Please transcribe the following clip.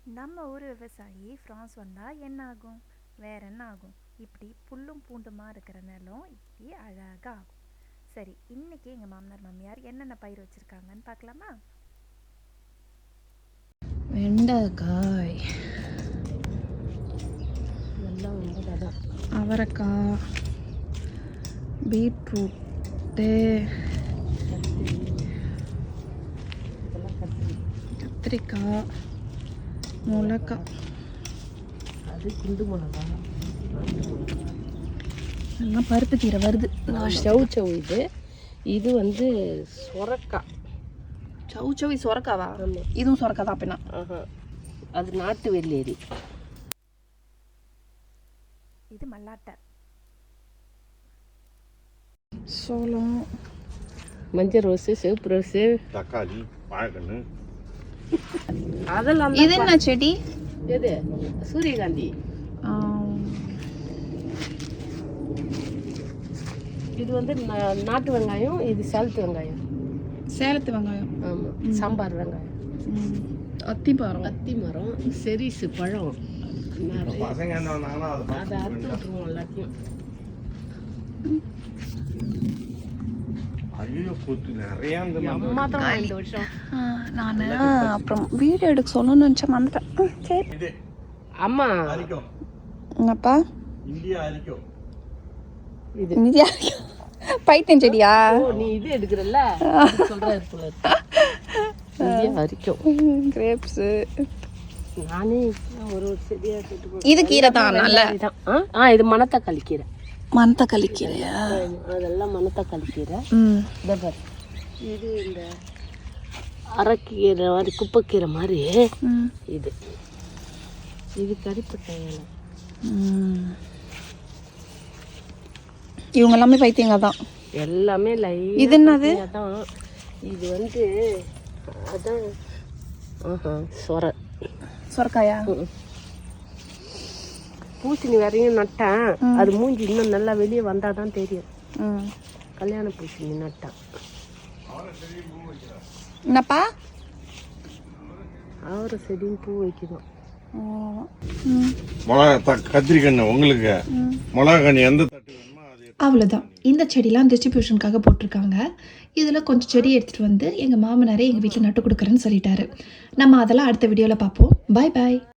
நம்ம ஊர் விவசாயி ஃப்ரான்ஸ் வந்தால் என்ன ஆகும்? வேற என்ன ஆகும்? இப்படி புல்லும் பூண்டுமா இருக்கிற நிலம் இப்படி அழகாக ஆகும். சரி, இன்னைக்கு எங்கள் மாமனார் மாமியார் என்னென்ன பயிர் வச்சுருக்காங்கன்னு பார்க்கலாமா? வெண்டைக்காய், அவரைக்காய், பீட்ரூட்டு, கத்திரிக்காய், மிளகாய், அது குண்டு மிளகா, எல்லாம் பருப்பு கீரை வருது. சவு இது இது வந்து சொரக்காய். சவு சொரக்காவா? இதுவும் சொரக்காய் தான் அப்படின்னா. அது நாட்டு வெள்ளேரி. இது மல்லாட்டை, சோளம், மஞ்சள் ரோஸு, சிவப்பு ரோஸு, தக்காளி, வாழைக்கண்ணு. அதெல்லாம் இது என்ன செடி? எது? சூரியகாந்தி. இது வந்து நாட்டு வெங்காயம், இது சேலத்து வெங்காயம். சேலத்து வெங்காயம். ஆமாம், சாம்பார் வெங்காயம். அத்தி மரம், செரிசு பழம். பசங்க என்ன வந்தாங்கன்னா அதை அறுத்து விட்டுருவோம் எல்லாத்தையும். ஐயோ கொத்து நிறையா அம்மா தான் இந்த வருஷம். நான் அப்புறம் வீடியோ எடுக்க சொல்லணும்னு நினச்சேன், வந்துட்டேன். சரி அம்மா அப்பா இந்தியா அரிக்கும். இது இந்தியா பைத்தியம் செடியா? நீ இது எடுக்கிறல்ல சொல்ற இந்தியா அரிக்கும். கிரேப்ஸு. நானே ஒரு செடியா போட்டு. இது கீரை தான் நல்ல. இது மணத்தக்காளி கீரை. மணத்தக்காளி கீரையா? அதெல்லாம் மணத்தக்காளி கீரை. ம். இது இந்த அரைக்கீரை மாதிரி, குப்பைக்கீரை மாதிரி. இது இது கறிப்பட்டை இலை. இவங்க எல்லாமே பைத்தியங்க தான். எல்லாமே இது என்னது? அதான் இது வந்து அதான் சொரக்காயா? பூசணி வரையும் நட்டேன். அது மூஞ்சி இன்னும் நல்லா வெளியே வந்தாதான் தெரியும். கல்யாண பூசணி நட்டேன். என்னப்பா? அவரை செடியும் பூ வைக்கணும். மிளகா, கத்திரிக்கண்ணு உங்களுக்கு மிளகா கண்ணு எந்த தட்டு வேணுமோ அது. அவ்வளோதான். இந்த செடிலாம் டிஸ்ட்ரிபியூஷனுக்காக போட்டிருக்காங்க. இதில் கொஞ்சம் செடி எடுத்துகிட்டு வந்து எங்கள் மாமனாரே எங்கள் வீட்டில் நட்டு கொடுக்குறேன்னு சொல்லிட்டாரு. நம்ம அதெல்லாம் அடுத்த வீடியோவில் பார்ப்போம். பாய் பாய்.